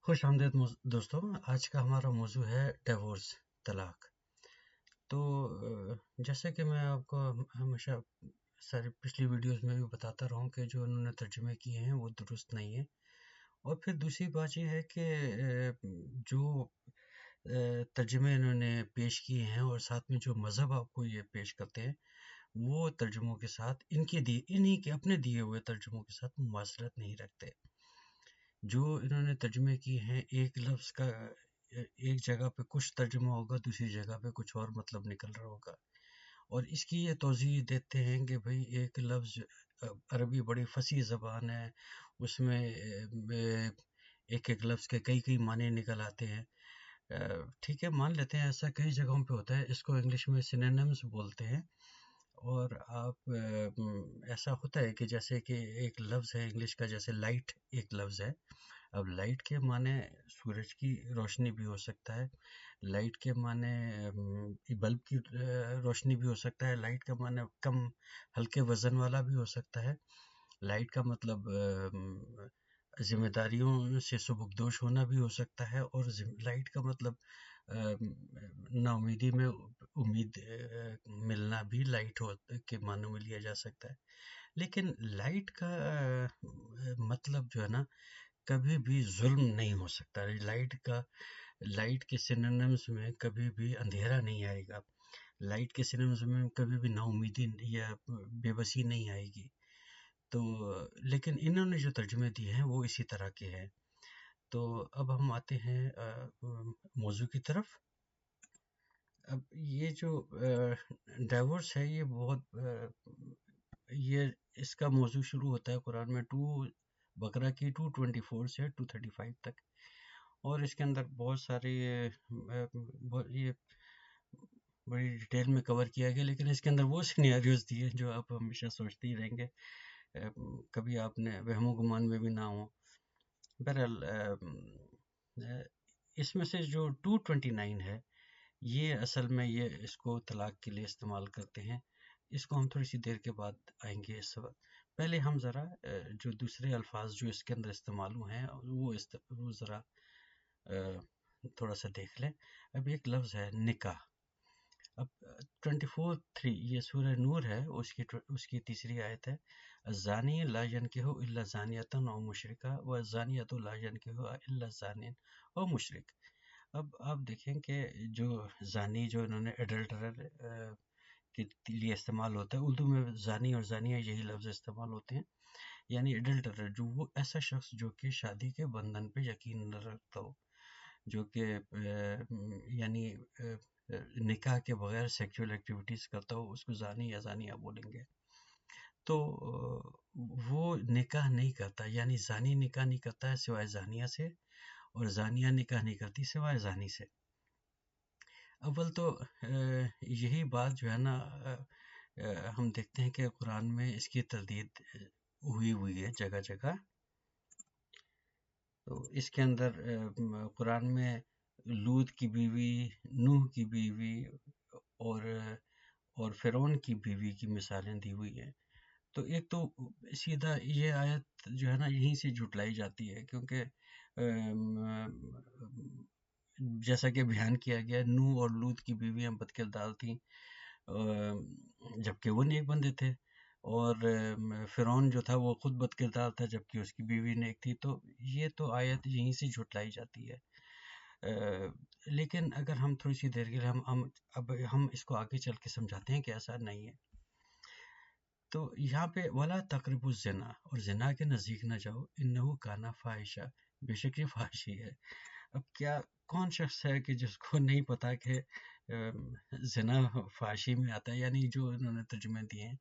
خوش آمدید دوستوں، آج کا ہمارا موضوع ہے ڈیورس، طلاق۔ تو جیسے کہ میں آپ کو ہمیشہ ساری پچھلی ویڈیوز میں بھی بتاتا رہا ہوں کہ جو انہوں نے ترجمے کیے ہیں وہ درست نہیں ہے۔ اور پھر دوسری بات یہ ہے کہ جو ترجمے انہوں نے پیش کیے ہیں اور ساتھ میں جو مذہب آپ کو یہ پیش کرتے ہیں وہ ترجموں کے ساتھ انہی کے اپنے دیے ہوئے ترجموں کے ساتھ مماثلت نہیں رکھتے۔ جو انہوں نے ترجمے کی ہیں ایک لفظ کا ایک جگہ پہ کچھ ترجمہ ہوگا، دوسری جگہ پہ کچھ اور مطلب نکل رہا ہوگا، اور اس کی یہ توضیح دیتے ہیں کہ بھئی ایک لفظ عربی بڑی فصیح زبان ہے، اس میں ایک ایک لفظ کے کئی معنی نکل آتے ہیں۔ ٹھیک ہے، مان لیتے ہیں ایسا کئی جگہوں پہ ہوتا ہے، اس کو انگلش میں سینونیمز بولتے ہیں۔ اور آپ ایسا ہوتا ہے کہ جیسے کہ ایک لفظ ہے انگلش کا، جیسے لائٹ ایک لفظ ہے۔ اب لائٹ کے معنی سورج کی روشنی بھی ہو سکتا ہے، لائٹ کے معنی بلب کی روشنی بھی ہو سکتا ہے، لائٹ کا معنی کم ہلکے وزن والا بھی ہو سکتا ہے، لائٹ کا مطلب ذمہ داریوں سے سبکدوش ہونا بھی ہو سکتا ہے، اور لائٹ کا مطلب نا امیدی میں امید ملنا بھی لائٹ کے معنوں میں لیا جا سکتا ہے۔ لیکن لائٹ کا مطلب جو ہے نا کبھی بھی ظلم نہیں ہو سکتا۔ لائٹ کے سینونیمز میں کبھی بھی اندھیرا نہیں آئے گا، لائٹ کے سینونیمز میں کبھی بھی نا امیدی یا بے بسی نہیں آئے گی۔ تو لیکن انہوں نے جو ترجمے دیے ہیں وہ اسی طرح کے ہیں۔ تو اب ہم آتے ہیں موضوع کی طرف۔ اب یہ جو ڈائیورس ہے یہ بہت یہ اس کا موضوع شروع ہوتا ہے قرآن میں بقرہ کی 224 سے 235 تک، اور اس کے اندر بہت سارے یہ بڑی ڈیٹیل میں کور کیا گیا، لیکن اس کے اندر وہ سینیریوز دیے جو آپ ہمیشہ سوچتے ہی رہیں گے، کبھی آپ نے وہم و گمان میں بھی نہ ہو۔ بہرحال اس میں سے جو 229 ہے یہ اصل میں یہ اس کو طلاق کے لیے استعمال کرتے ہیں۔ اس کو ہم تھوڑی سی دیر کے بعد آئیں گے اس وقت۔ پہلے ہم ذرا جو دوسرے الفاظ جو اس کے اندر استعمال ہوئے ہیں وہ ذرا تھوڑا سا دیکھ لیں۔ اب ایک لفظ ہے نکاح۔ اب 24:3 یہ سورہ نور ہے، اس کی تیسری آیت ہے، الزانی لا ينکح الا زانیۃ او مشرکہ والزانیۃ لا ينکح الا زان او مشرک۔ اب آپ دیکھیں کہ جو زانی جو انہوں نے ایڈلٹرر کے لیے استعمال ہوتا ہے، اردو میں زانی اور زانیہ یہی لفظ استعمال ہوتے ہیں، یعنی ایڈلٹرر جو وہ ایسا شخص جو کہ شادی کے بندھن پہ یقین نہ رکھتا ہو، جو کہ یعنی نکاح کے بغیر سیکچول ایکٹیویٹیز کرتا ہو، اس کو زانی یا زانیہ بولیں گے۔ تو وہ نکاح نہیں کرتا، یعنی زانی نکاح نہیں کرتا ہے سوائے زانیہ سے، اور زانیہ نکاح نہیں کرتی سوائے زانی سے۔ اول تو یہی بات جو ہے نا ہم دیکھتے ہیں کہ قرآن میں اس کی تردید ہوئی ہے جگہ جگہ۔ تو اس کے اندر قرآن میں لوط کی بیوی، نوح کی بیوی اور فرعون کی بیوی کی مثالیں دی ہوئی ہیں۔ تو ایک تو سیدھا یہ آیت جو ہے نا یہیں سے جھٹلائی جاتی ہے، کیونکہ جیسا کہ بیان کیا گیا نوح اور لوط کی بیویاں بد کردار تھیں، جبکہ وہ نیک بندے تھے، اور فرعون جو تھا وہ خود بد کردار تھا جبکہ اس کی بیوی نیک تھی۔ تو یہ تو آیت یہیں سے جھٹلائی جاتی ہے۔ لیکن اگر ہم تھوڑی سی دیر کے لیے ہم اس کو آگے چل کے سمجھاتے ہیں کہ ایسا نہیں ہے۔ تو یہاں پہ وَلَا تَقْرَبُوا الزِّنَا، اور زنا کے نزدیک نہ جاؤ، اِنَّهُ كَانَ فَاحِشًا، بے شک یہ فحاشی ہے۔ اب کون شخص ہے کہ جس کو نہیں پتا کہ زنا فحاشی میں آتا ہے، یعنی جو انہوں نے ترجمے دیے ہیں۔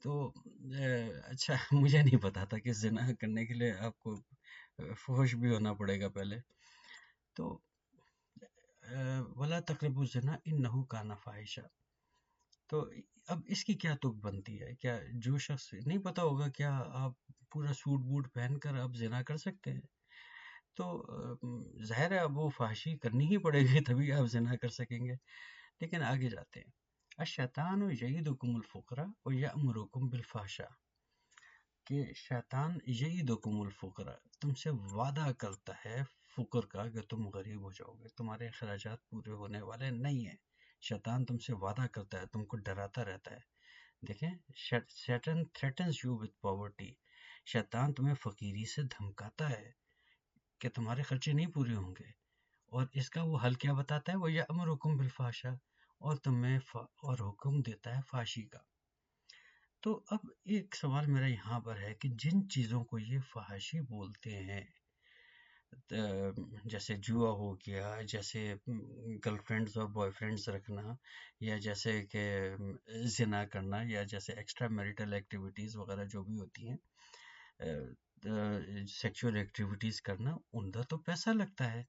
تو اچھا مجھے نہیں پتا تھا کہ زنا کرنے کے لیے آپ کو فحش بھی ہونا پڑے گا پہلے۔ تو وَلَا تَقْرَبُوا الزِّنَا اِنَّهُ كَانَ فَاحِشًا، تو اب اس کی کیا تک بنتی ہے؟ کیا جو شخص نہیں پتا ہوگا کیا آپ پورا سوٹ بوٹ پہن کر آپ زنا کر سکتے ہیں؟ تو ظاہر ہے اب وہ فحاشی کرنی ہی پڑے گی تبھی آپ زنا کر سکیں گے۔ لیکن آگے جاتے ہیں، الشیطان یعیدکم الفقر ویأمرکم بالفحشاء۔ کہ شیطان یعیدکم الفقر، تم سے وعدہ کرتا ہے فقر کا کہ تم غریب ہو جاؤ گے، تمہارے اخراجات پورے ہونے والے نہیں ہیں۔ شیطان تم سے وعدہ کرتا ہے، تم کو ڈراتا رہتا ہے۔ دیکھیں، Satan threatens you with poverty، شیطان تمہیں فقیری سے دھمکاتا ہے کہ تمہارے خرچے نہیں پورے ہوں گے، اور اس کا وہ حل کیا بتاتا ہے؟ وہ یأمرکم بالفحشاء، اور تمہیں اور حکم دیتا ہے فحاشی کا۔ تو اب ایک سوال میرا یہاں پر ہے کہ جن چیزوں کو یہ فحاشی بولتے ہیں، جیسے جوا ہو گیا، جیسے گرل فرینڈز اور بوائے فرینڈز رکھنا، یا جیسے کہ زنا کرنا، یا جیسے ایکسٹرا میریٹل ایکٹیویٹیز وغیرہ جو بھی ہوتی ہیں، سیکچول ایکٹیویٹیز کرنا، ان کا تو پیسہ لگتا ہے۔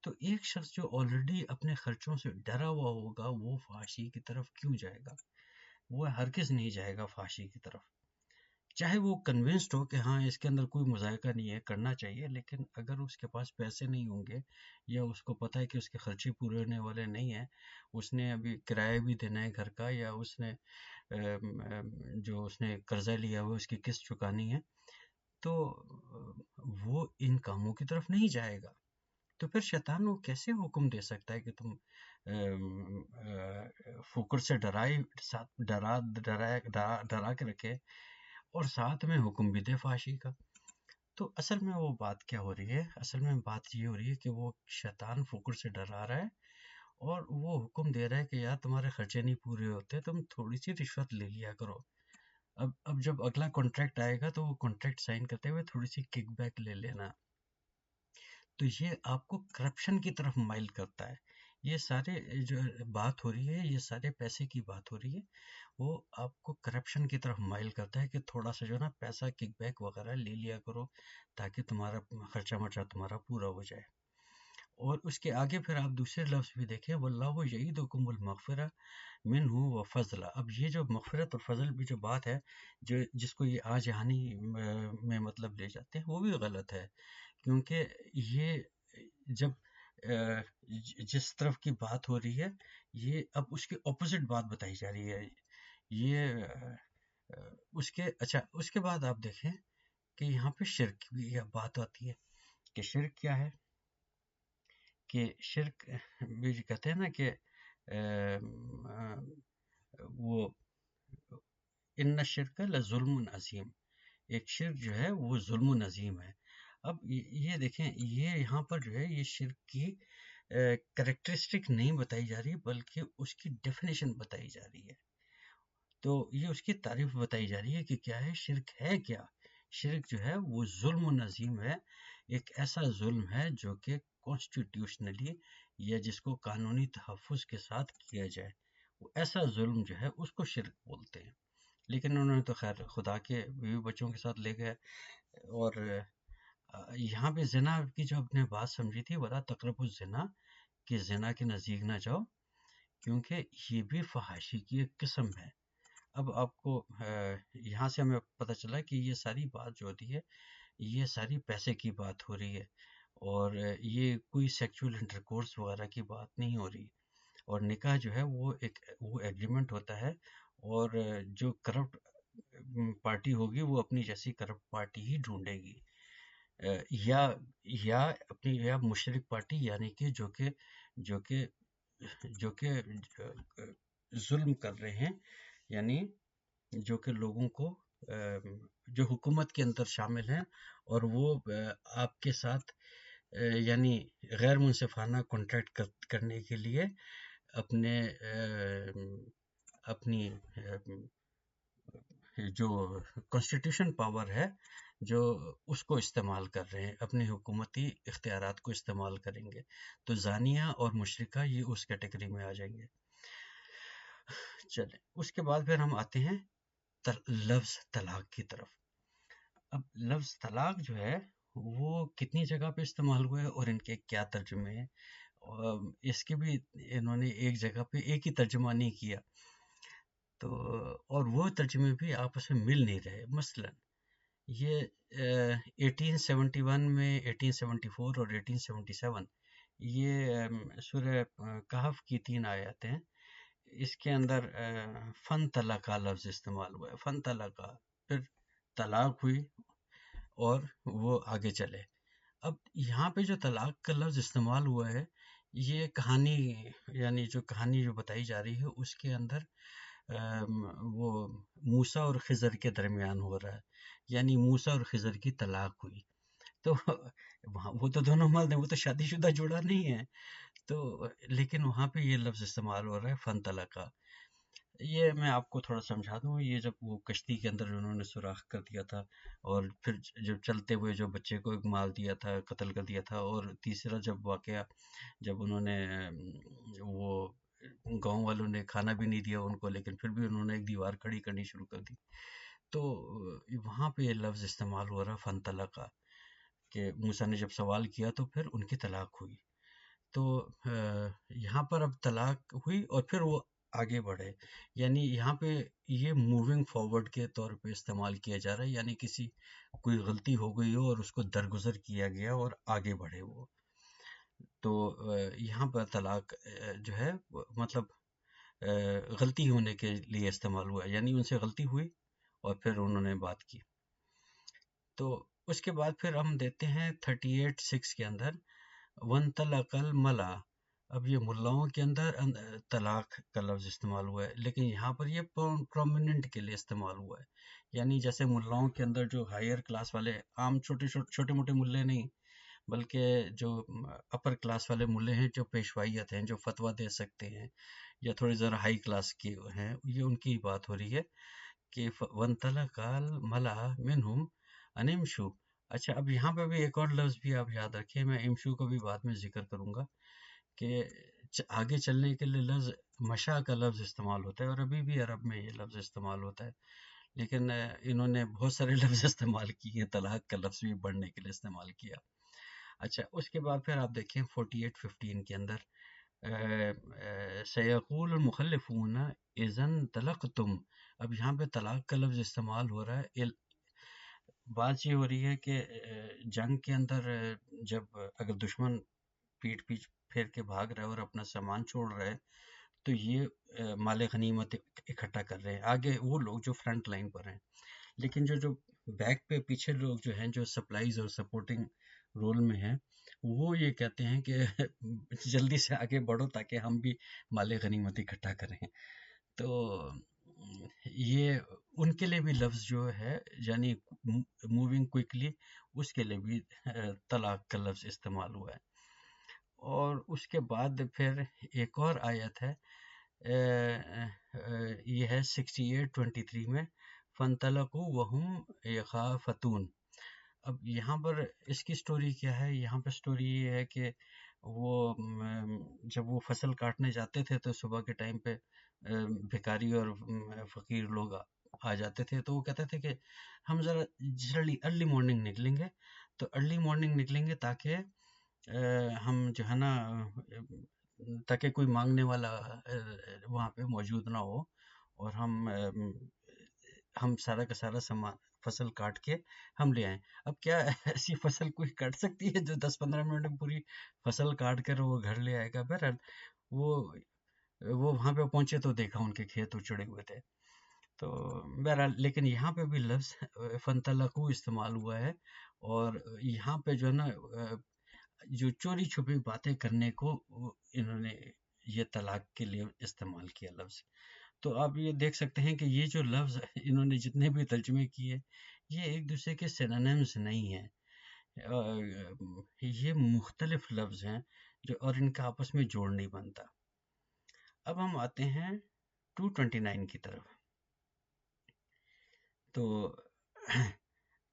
تو ایک شخص جو آلریڈی اپنے خرچوں سے ڈرا ہوا ہوگا، وہ فحاشی کی طرف کیوں جائے گا؟ وہ ہرگز نہیں جائے گا فحاشی کی طرف، چاہے وہ کنونسڈ ہو کہ ہاں اس کے اندر کوئی مذائقہ نہیں ہے، کرنا چاہیے، لیکن اگر اس کے پاس پیسے نہیں ہوں گے، یا اس کو پتہ ہے کہ اس کے خرچے پورے ہونے والے نہیں ہیں، اس نے ابھی کرایہ بھی دینا ہے گھر کا، یا اس نے جو اس نے قرضہ لیا ہوا اس کی قسط چکانی ہے، تو وہ ان کاموں کی طرف نہیں جائے گا۔ تو پھر شیطان وہ کیسے حکم دے سکتا ہے کہ تم فقر سے ڈرا کے رکھے، اور ساتھ میں حکم بھی دے فحاشی کا؟ تو اصل میں وہ بات کیا ہو رہی ہے؟ اصل میں بات یہ ہو رہی ہے کہ وہ شیطان فقر سے ڈرا رہا ہے، اور وہ حکم دے رہا ہے کہ یار تمہارے خرچے نہیں پورے ہوتے، تم تھوڑی سی رشوت لے لیا کرو۔ اب جب اگلا کانٹریکٹ آئے گا تو وہ کانٹریکٹ سائن کرتے ہوئے تھوڑی سی کک بیک لے لینا۔ تو یہ آپ کو کرپشن کی طرف مائل کرتا ہے۔ یہ سارے جو بات ہو رہی ہے، یہ سارے پیسے کی بات ہو رہی ہے، وہ آپ کو کرپشن کی طرف مائل کرتا ہے کہ تھوڑا سا جو نا پیسہ کک بیک وغیرہ لے لیا کرو، تاکہ تمہارا خرچہ مرچہ تمہارا پورا ہو جائے۔ اور اس کے آگے پھر آپ دوسرے لفظ بھی دیکھیں، واللہ یعیدکم المغفرہ منہ وفضل۔ اب یہ جو مغفرت اور فضل بھی جو بات ہے، جس کو یہ آج جہانی میں مطلب لے جاتے ہیں، وہ بھی غلط ہے، کیونکہ یہ جب جس طرف کی بات ہو رہی ہے، یہ اب اس کی اپوزٹ بات بتائی جا رہی ہے۔ یہ اس کے بعد آپ دیکھیں کہ یہاں پہ شرک بھی بات آتی ہے، کہ شرک کیا ہے؟ کہ شرک بھی کہتے ہیں نا کہ وہ ان الشرک لظلم عظیم، ایک شرک جو ہے وہ ظلم عظیم ہے۔ اب یہ دیکھیں، یہ یہاں پر جو ہے یہ شرک کی کریکٹرسٹک نہیں بتائی جا رہی، بلکہ اس کی ڈیفینیشن بتائی جا رہی ہے۔ تو یہ اس کی تعریف بتائی جا رہی ہے کہ کیا ہے شرک، ہے کیا؟ شرک جو ہے وہ ظلم عظیم ہے، ایک ایسا ظلم ہے جو کہ کانسٹیٹیوشنلی، یا جس کو قانونی تحفظ کے ساتھ کیا جائے، وہ ایسا ظلم جو ہے اس کو شرک بولتے ہیں۔ لیکن انہوں نے تو خیر خدا کے بیوی بچوں کے ساتھ لے گئے، اور یہاں پہ زنا کی جو اپنے بات سمجھی تھی، ولا تقربوا الزنا، کہ زنا کے نزدیک نہ جاؤ، کیونکہ یہ بھی فحاشی کی ایک قسم ہے۔ اب آپ کو یہاں سے ہمیں پتہ چلا کہ یہ ساری بات جو ہوتی ہے، یہ ساری پیسے کی بات ہو رہی ہے، اور یہ کوئی سیکچول انٹرکورس وغیرہ کی بات نہیں ہو رہی۔ اور نکاح جو ہے وہ ایگریمنٹ ہوتا ہے، اور جو کرپٹ پارٹی ہوگی وہ اپنی جیسی کرپٹ پارٹی ہی ڈھونڈے گی، یا مشرک پارٹی، یعنی کہ جو کہ ظلم کر رہے ہیں، یعنی جو کہ لوگوں کو جو حکومت کے اندر شامل ہیں، اور وہ آپ کے ساتھ یعنی غیر منصفانہ کانٹریکٹ کرنے کے لیے اپنی جو کانسٹیٹیوشن پاور ہے، جو اس کو استعمال کر رہے ہیں، اپنی حکومتی اختیارات کو استعمال کریں گے۔ تو زانیہ اور مشرکہ یہ اس کیٹیگری میں آ جائیں گے۔ چلیں، اس کے بعد پھر ہم آتے ہیں لفظ طلاق کی طرف۔ اب لفظ طلاق جو ہے وہ کتنی جگہ پہ استعمال ہوا ہے، اور ان کے کیا ترجمے ہیں؟ اس کے بھی انہوں نے ایک جگہ پہ ایک ہی ترجمہ نہیں کیا، تو اور وہ ترجمے بھی آپس میں مل نہیں رہے۔ مثلا یہ 1871 میں 1874 اور 1877 یہ سورہ کہف کی 3 آیات ہیں، اس کے اندر فن طلقہ لفظ استعمال ہوا ہے، فن طلقہ، پھر طلاق ہوئی اور وہ آگے چلے. اب یہاں پہ جو طلاق کا لفظ استعمال ہوا ہے، یہ کہانی یعنی جو کہانی جو بتائی جا رہی ہے اس کے اندر وہ موسیٰ اور خضر کے درمیان ہو رہا ہے، یعنی موسیٰ اور خضر کی طلاق ہوئی. تو وہ تو دونوں مرد ہیں، وہ تو شادی شدہ جوڑا نہیں ہے. تو لیکن وہاں پہ یہ لفظ استعمال ہو رہا ہے فَانْطَلَقَا. یہ میں آپ کو تھوڑا سمجھا دوں. یہ جب وہ کشتی کے اندر انہوں نے سوراخ کر دیا تھا اور پھر جب چلتے ہوئے جو بچے کو مار دیا تھا، قتل کر دیا تھا، اور تیسرا جب واقعہ جب انہوں نے وہ گاؤں والوں نے کھانا بھی نہیں دیا ان کو، لیکن پھر بھی انہوں نے ایک دیوار کھڑی کرنی شروع کر دی. تو وہاں پہ یہ لفظ استعمال ہو رہا فَانْطَلَقَا کہ موسیٰ نے جب سوال کیا تو پھر ان کی طلاق ہوئی. تو یہاں پر اب طلاق ہوئی اور پھر وہ آگے بڑھے، یعنی یہاں پہ یہ موونگ فارورڈ کے طور پہ استعمال کیا جا رہا ہے، یعنی کوئی غلطی ہو گئی ہو اور اس کو درگزر کیا گیا اور آگے بڑھے وہ. تو یہاں پر طلاق جو ہے مطلب غلطی ہونے کے لیے استعمال ہوا، یعنی ان سے غلطی ہوئی اور پھر انہوں نے بات کی. تو اس کے بعد پھر ہم دیتے ہیں 38:6 کے اندر وَانْطَلَقَ الْمَلَأُ. اب یہ ملاؤں کے اندر طلاق کا لفظ استعمال ہوا ہے، لیکن یہاں پر یہ پرومیننٹ کے لیے استعمال ہوا ہے. یعنی جیسے ملاؤں کے اندر جو ہائر کلاس والے عام چھوٹے موٹے ملے نہیں، بلکہ جو اپر کلاس والے ملے ہیں، جو پیشوائیت ہیں، جو فتویٰ دے سکتے ہیں یا تھوڑی ذرا ہائی کلاس کے ہیں، یہ ان کی بات ہو رہی ہے کہ وَانْطَلَقَ الْمَلَأُ مِنْهُمْ أَنِ امْشُوا. اچھا، اب یہاں پہ بھی ایک اور لفظ بھی آپ یاد رکھیں، میں امشو کو بھی بعد میں ذکر کروں گا کہ آگے چلنے کے لیے لفظ مشا کا لفظ استعمال ہوتا ہے، اور ابھی بھی عرب میں یہ لفظ استعمال ہوتا ہے، لیکن انہوں نے بہت سارے لفظ استعمال کیے، طلاق کا لفظ بھی بڑھنے کے لیے استعمال کیا. اچھا، اس کے بعد پھر آپ دیکھیں 48:15 کے اندر سَيَقُولُ الْمُخَلِّفُونَ إِذَا انْطَلَقْتُمْ. اب یہاں پہ طلاق کا لفظ استعمال ہو رہا ہے. بات یہ ہو رہی ہے کہ جنگ کے اندر جب اگر دشمن پیٹ پھیر کے بھاگ رہا ہے اور اپنا سامان چھوڑ رہا ہے، تو یہ مال غنیمت اکٹھا کر رہے ہیں آگے وہ لوگ جو فرنٹ لائن پر ہیں. لیکن جو بیک پہ پیچھے لوگ جو ہیں، جو سپلائیز اور سپورٹنگ رول میں ہیں، وہ یہ کہتے ہیں کہ جلدی سے آگے بڑھو تاکہ ہم بھی مال غنیمت اکٹھا کریں. تو یہ ان کے لیے بھی لفظ جو ہے یعنی موونگ کوئکلی، اس کے لیے بھی طلاق کا لفظ استعمال ہوا ہے. اور اس کے بعد پھر ایک اور آیت ہے، یہ ہے 68:23 میں فَانْطَلَقُوا وَهُمْ يَخَافَتُونَ. اب یہاں پر اس کی سٹوری کیا ہے؟ یہاں پر سٹوری یہ ہے کہ وہ جب وہ فصل کاٹنے جاتے تھے تو صبح کے ٹائم پہ بھکاری اور فقیر لوگ آ جاتے تھے، تو وہ کہتے تھے کہ ہم ذرا ارلی مارننگ نکلیں گے. تو ارلی مارننگ نکلیں گے تاکہ ہم جو ہے نا، تاکہ کوئی مانگنے والا وہاں پہ موجود نہ ہو، اور ہم سارا کا سارا سامان فصل کاٹ کے ہم لے آئیں. اب کیا ایسی فصل کوئی کاٹ سکتی ہے جو 10-15 منٹ میں پوری فصل کاٹ کر وہ گھر لے آئے گا؟ بہرحال وہ وہاں پہ پہنچے تو دیکھا ان کے کھیت اچڑے ہوئے تھے. تو بہرحال لیکن یہاں پہ بھی لفظ فَانْطَلَقُوا استعمال ہوا ہے، اور یہاں پہ جو ہے نا جو چوری چھپی باتیں کرنے کو انہوں نے یہ طلاق کے لیے استعمال کیا لفظ. تو آپ یہ دیکھ سکتے ہیں کہ یہ جو لفظ انہوں نے جتنے بھی ترجمے کیے، یہ ایک دوسرے کے سینونیمز نہیں ہیں، یہ مختلف لفظ ہیں اور ان کا آپس میں جوڑ نہیں بنتا. اب ہم آتے ہیں 229 کی طرف. تو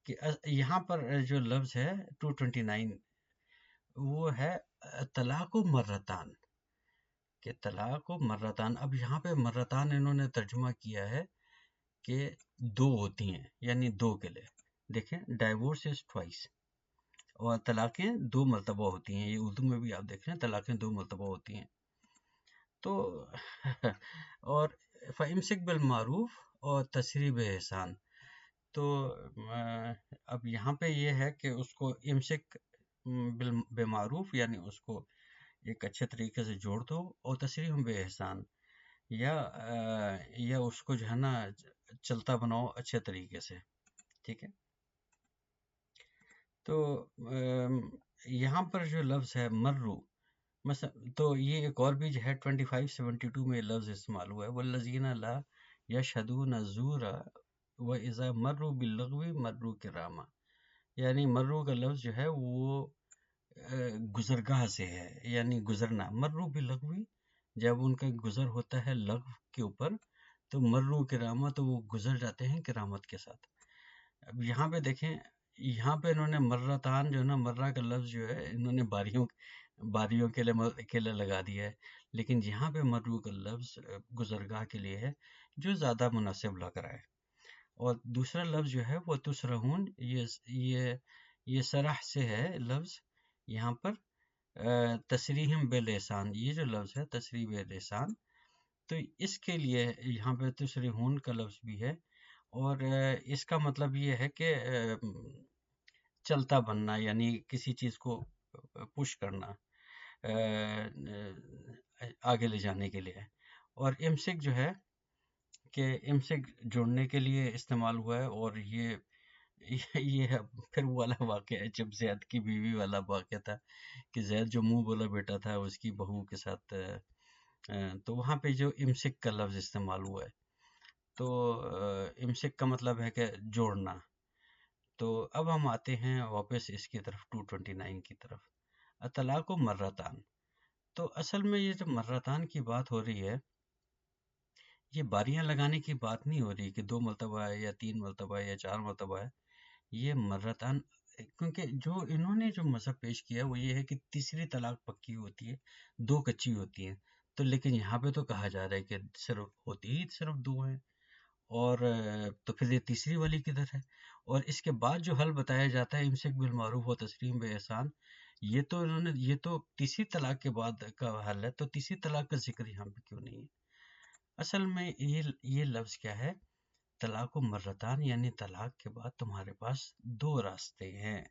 کہ یہاں پر جو لفظ ہے 229 وہ ہے طلاق و مرتان، کہ طلاق و مرتان. اب یہاں پہ مرتان انہوں نے ترجمہ کیا ہے کہ دو ہوتی ہیں، یعنی دو کے لیے. دیکھیں ڈائیورس از ٹوائس، اور طلاقیں دو مرتبہ ہوتی ہیں. یہ اردو میں بھی آپ دیکھ رہے ہیں طلاقیں دو مرتبہ ہوتی ہیں. تو اور فَإِمْسِكْ بِالْمَعْرُوفِ اور تسریح بِإِحْسَان. تو اب یہاں پہ یہ ہے کہ اس کو امسک بالمعروف، یعنی اس کو ایک اچھے طریقے سے جوڑ دو، اور تسریح بِإِحْسَان یا اس کو جو ہے نا چلتا بناؤ اچھے طریقے سے. ٹھیک ہے. تو یہاں پر جو لفظ ہے مرو، مثلا تو یہ ایک اور بھی جو ہے 2572 میں لفظ استعمال ہوا ہے، والذین لا یشہدون الزور واذا مروا باللغو مروا کراما. یعنی مرو کا لفظ جو ہے وہ گزرگاہ سے ہے، یعنی گزرنا. مرو باللغو، جب ان کا گزر ہوتا ہے لغو کے اوپر تو مرو کراما، تو وہ گزر جاتے ہیں کرامت کے ساتھ. اب یہاں پہ دیکھیں، یہاں پہ انہوں نے مرتان جو ہے نا، مرہ کا لفظ جو ہے انہوں نے باریوں کے لیے لگا دیا ہے، لیکن یہاں پہ مرو کا لفظ گزرگاہ کے لیے ہے، جو زیادہ مناسب لگ رہا ہے. اور دوسرا لفظ جو ہے وہ تسرہون، یہ سرح سے ہے لفظ. یہاں پر تسریحم بلسان، یہ جو لفظ ہے تسریح بلسان، تو اس کے لیے یہاں پہ تسریحون کا لفظ بھی ہے. اور اس کا مطلب یہ ہے کہ چلتا بننا، یعنی کسی چیز کو پش کرنا، آگے لے جانے کے لیے. اور امسک جو ہے کہ امسک جوڑنے کے لیے استعمال ہوا ہے. اور یہ پھر وہ والا واقعہ ہے جب زید کی بیوی والا واقعہ تھا کہ زید جو منہ بولا بیٹا تھا اس کی بہو کے ساتھ، تو وہاں پہ جو امسک کا لفظ استعمال ہوا ہے. تو امسک کا مطلب ہے کہ جوڑنا. تو اب ہم آتے ہیں واپس اس کی طرف 229 کی طرف. اطلاق و مرتان. تو اصل میں یہ جو مرتان کی بات ہو رہی ہے، یہ باریاں لگانے کی بات نہیں ہو رہی کہ 2 مرتبہ ہے یا 3 مرتبہ ہے یا 4 مرتبہ ہے. یہ مرتان، کیونکہ جو انہوں نے جو مذہب پیش کیا وہ یہ ہے کہ تیسری طلاق پکی ہوتی ہے، 2 کچی ہوتی ہیں. تو لیکن یہاں پہ تو کہا جا رہا ہے کہ صرف ہوتی ہی صرف 2 ہیں. اور تو پھر یہ تیسری والی کدھر ہے؟ اور اس کے بعد جو حل بتایا جاتا ہے امسک بالمعروف و تسریم بے احسان، یہ تو تیسری طلاق کے بعد کا حل ہے. تو تیسری طلاق کا ذکر یہاں پہ کیوں نہیں ہے؟ اصل میں یہ لفظ کیا ہے؟ طلاق و مرتان، یعنی طلاق کے بعد تمہارے پاس 2 راستے ہیں.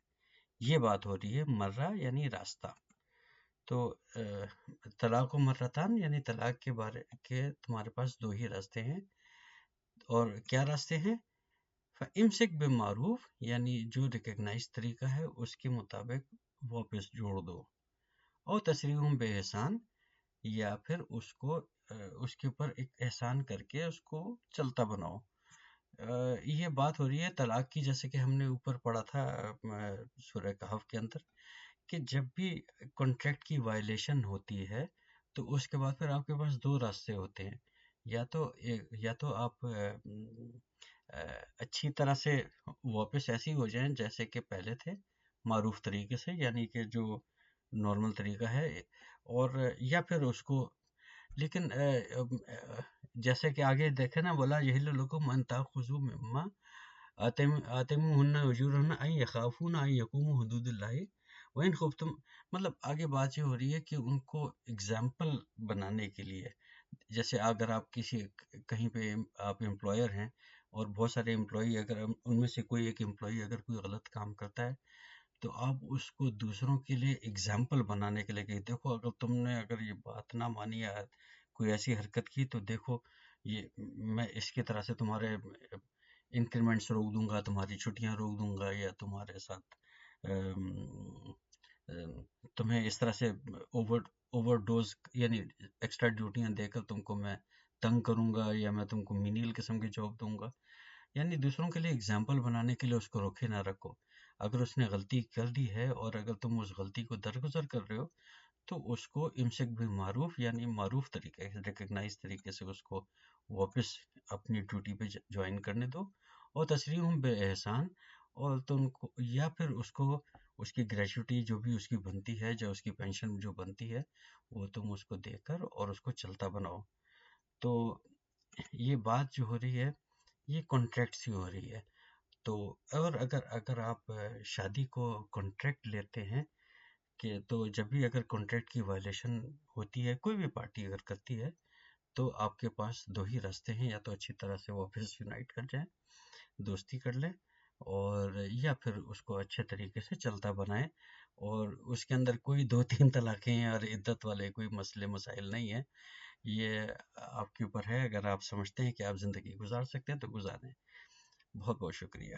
یہ بات ہو رہی ہے مرہ یعنی راستہ. تو طلاق و مرتان یعنی طلاق کے بارے کے تمہارے پاس 2 ہی راستے ہیں. اور کیا راستے ہیں؟ فَإِمْسِكْ بِالْمَعْرُوفِ، یعنی جو ریکگنائز طریقہ ہے اس کے مطابق واپس جوڑ دو. اور تسریحٌ بِإِحْسَان، یا پھر اس کے اوپر ایک احسان کر کے اس کو چلتا بناؤ. یہ بات ہو رہی ہے طلاق کی، جیسے کہ ہم نے اوپر پڑھا تھا سورہ کہف کے اندر، کہ جب بھی کانٹریکٹ کی وائلیشن ہوتی ہے تو اس کے بعد پھر آپ کے پاس 2 راستے ہوتے ہیں. یا تو آپ اچھی طرح سے واپس ایسی ہو جائیں جیسے کہ پہلے تھے، معروف طریقے سے، یعنی کہ جو نارمل طریقہ ہے. اور یا پھر اس کو، لیکن جیسے کہ آگے دیکھیں نا، بولا یحل لکم ان تاخذوا مما آتیموہن اجورہن ان یخافون ان یقوموا حدود اللہ وان خفتم. مطلب آگے بات یہ ہو رہی ہے کہ ان کو اگزامپل بنانے کے لیے، جیسے اگر آپ کہیں پہ آپ امپلائر ہیں اور بہت سارے امپلائی، اگر ان میں سے کوئی ایک امپلائی اگر کوئی غلط کام کرتا ہے تو آپ اس کو دوسروں کے لیے اگزامپل بنانے کے لیے کہ دیکھو اگر یہ بات نہ مانی یا کوئی ایسی حرکت کی تو دیکھو میں اس کی طرح سے تمہارے انکریمنٹس روک دوں گا، تمہاری چھٹیاں روک دوں گا، یا تمہارے ساتھ تمہیں اس طرح سے اوور ڈوز یعنی ایکسٹرا ڈیوٹیاں دے کر تم کو میں تنگ کروں گا، یا میں تم کو مینیل قسم کی جاب دوں گا. یعنی دوسروں کے لیے اگزامپل بنانے کے لیے اس کو روکے نہ رکھو. اگر اس نے غلطی کر دی ہے اور اگر تم اس غلطی کو درگزر کر رہے ہو تو اس کو امسک بالمعروف، یعنی معروف طریقے سے، ریکگنائز طریقے سے اس کو واپس اپنی ڈیوٹی پہ جوائن کرنے دو. اور تسریحٌ باحسان، اور تم کو یا پھر اس کی گریجوٹی جو بھی اس کی بنتی ہے، جو اس کی پینشن جو بنتی ہے وہ تم اس کو دے کر اور اس کو چلتا بناؤ. تو یہ بات جو ہو رہی ہے یہ کانٹریکٹ سے ہو رہی ہے. تو اور اگر آپ شادی کو کانٹریکٹ لیتے ہیں کہ تو جب بھی اگر کانٹریکٹ کی وائلیشن ہوتی ہے، کوئی بھی پارٹی اگر کرتی ہے، تو آپ کے پاس 2 ہی راستے ہیں، یا تو اچھی طرح سے واپس یونائٹ کر جائیں، دوستی کر لیں، اور یا پھر اس کو اچھے طریقے سے چلتا بنائیں. اور اس کے اندر کوئی 2-3 طلاقیں اور عدت والے کوئی مسئلے مسائل نہیں ہیں. یہ آپ کے اوپر ہے، اگر آپ سمجھتے ہیں کہ آپ زندگی گزار سکتے ہیں تو گزاریں. بہت بہت شکریہ.